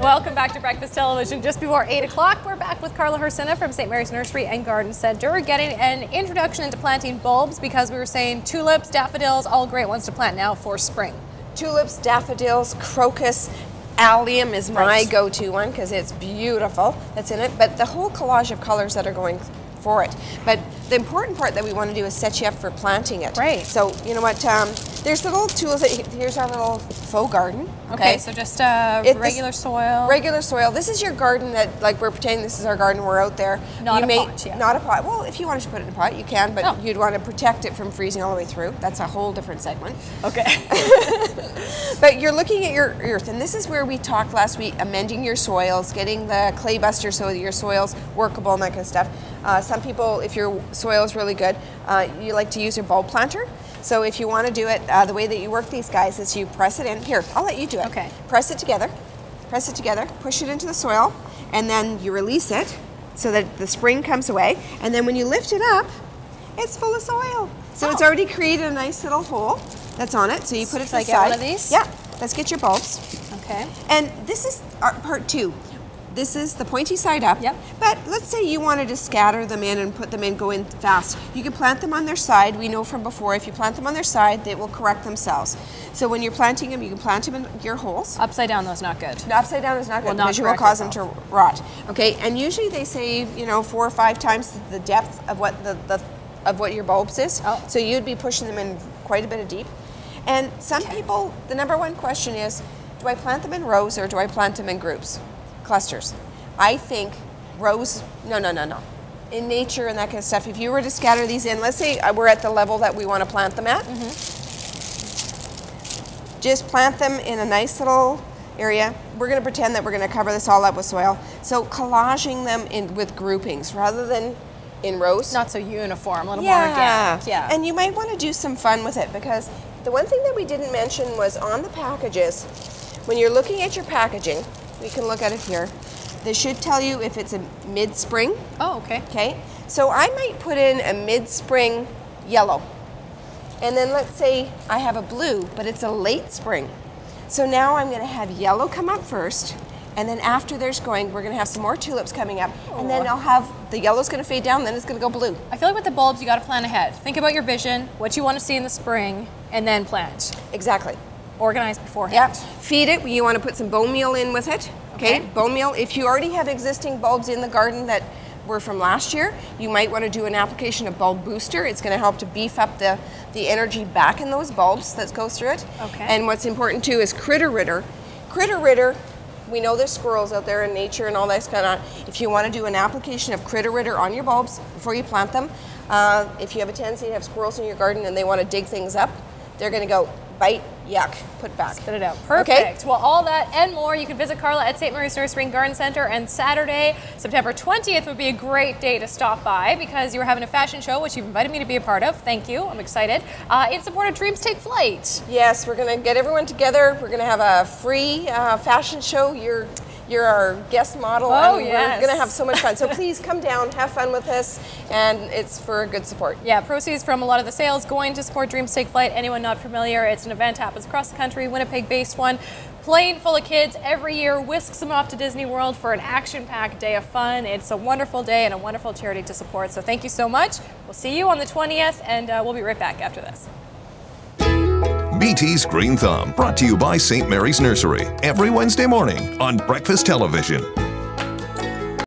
Welcome back to Breakfast Television. Just before 8 o'clock, we're back with Carla from St. Mary's Nursery and Garden Center, getting an introduction into planting bulbs because we were saying tulips, daffodils, all great ones to plant now for spring. Tulips, daffodils, crocus, allium is my go-to one because it's beautiful. That's in it, but the whole collage of colors that are going for it. But the important part that we want to do is set you up for planting it. Right. So you know what? There's the little tools. Here's our little faux garden. Okay, so just regular soil. Regular soil. This is your garden that, like, we're pretending this is our garden. We're out there. Not a pot, yeah. Not a pot. Well, if you wanted to put it in a pot, you can, but you'd want to protect it from freezing all the way through. That's a whole different segment. Okay. But you're looking at your earth, and this is where we talked last week, amending your soils, getting the clay buster so that your soil's workable and that kind of stuff. Some people, if your soil is really good, you like to use your bulb planter. So if you want to do it, the way that you work these guys is you press it in. Here, I'll let you do it. Okay. Press it together, push it into the soil, and then you release it so that the spring comes away. And then when you lift it up, it's full of soil. So it's already created a nice little hole that's on it. So you put it to the side. Get one of these? Yeah. Let's get your bulbs. Okay. And this is part two. This is the pointy side up. Yep. But let's say you wanted to scatter them in and put them in, go in fast. You can plant them on their side. We know from before, if you plant them on their side, they will correct themselves. So when you're planting them, you can plant them in your holes. Upside down, though, is not good. No, upside down is not good because you will cause them to rot. Okay, and usually they say, 4 or 5 times the depth of what your bulbs is. Oh. So you'd be pushing them in quite a bit of deep. And some people, the number one question is, do I plant them in rows or do I plant them in groups? Clusters. I think rows, no. In nature and that kind of stuff, if you were to scatter these in, let's say we're at the level that we want to plant them at, just plant them in a nice little area. We're going to pretend that we're going to cover this all up with soil. So collaging them in with groupings rather than in rows. Not so uniform, a little more organic. Yeah. And you might want to do some fun with it because the one thing that we didn't mention was on the packages, when you're looking at your packaging, we can look at it here. They should tell you if it's a mid-spring. Oh, okay. Okay. So I might put in a mid-spring yellow. And then let's say I have a blue, but it's a late spring. So now I'm going to have yellow come up first. And then after there's we're going to have some more tulips coming up. And then I'll have, the yellow's going to fade down, then it's going to go blue. I feel like with the bulbs, you got to plan ahead. Think about your vision, what you want to see in the spring, and then plant. Exactly. Organize beforehand. Yep. Feed it. You want to put some bone meal in with it. Okay. Bone meal. If you already have existing bulbs in the garden that were from last year, you might want to do an application of bulb booster. It's going to help to beef up the energy back in those bulbs that goes through it. Okay. And what's important too is Critter Ritter. Critter Ritter, we know there's squirrels out there in nature and all that kind of. If you want to do an application of Critter Ritter on your bulbs before you plant them, if you have a tendency to have squirrels in your garden and they want to dig things up, they're going to go bite, yuck, put back. Spit it out. Perfect. Okay. Well, all that and more, you can visit Carla at St. Mary's Nursery and Garden Center. And Saturday, September 20th would be a great day to stop by because you're having a fashion show, which you've invited me to be a part of. Thank you. I'm excited. In support of Dreams Take Flight. Yes, we're going to get everyone together. We're going to have a free fashion show. You're our guest model, and we're going to have so much fun. So please come down, have fun with us, and it's for good support. Yeah, proceeds from a lot of the sales going to support Dreams Take Flight. Anyone not familiar, it's an event happens across the country, Winnipeg-based one. Plane full of kids every year, whisks them off to Disney World for an action-packed day of fun. It's a wonderful day and a wonderful charity to support. So thank you so much. We'll see you on the 20th, and we'll be right back after this. BT's Green Thumb, brought to you by St. Mary's Nursery, every Wednesday morning on Breakfast Television.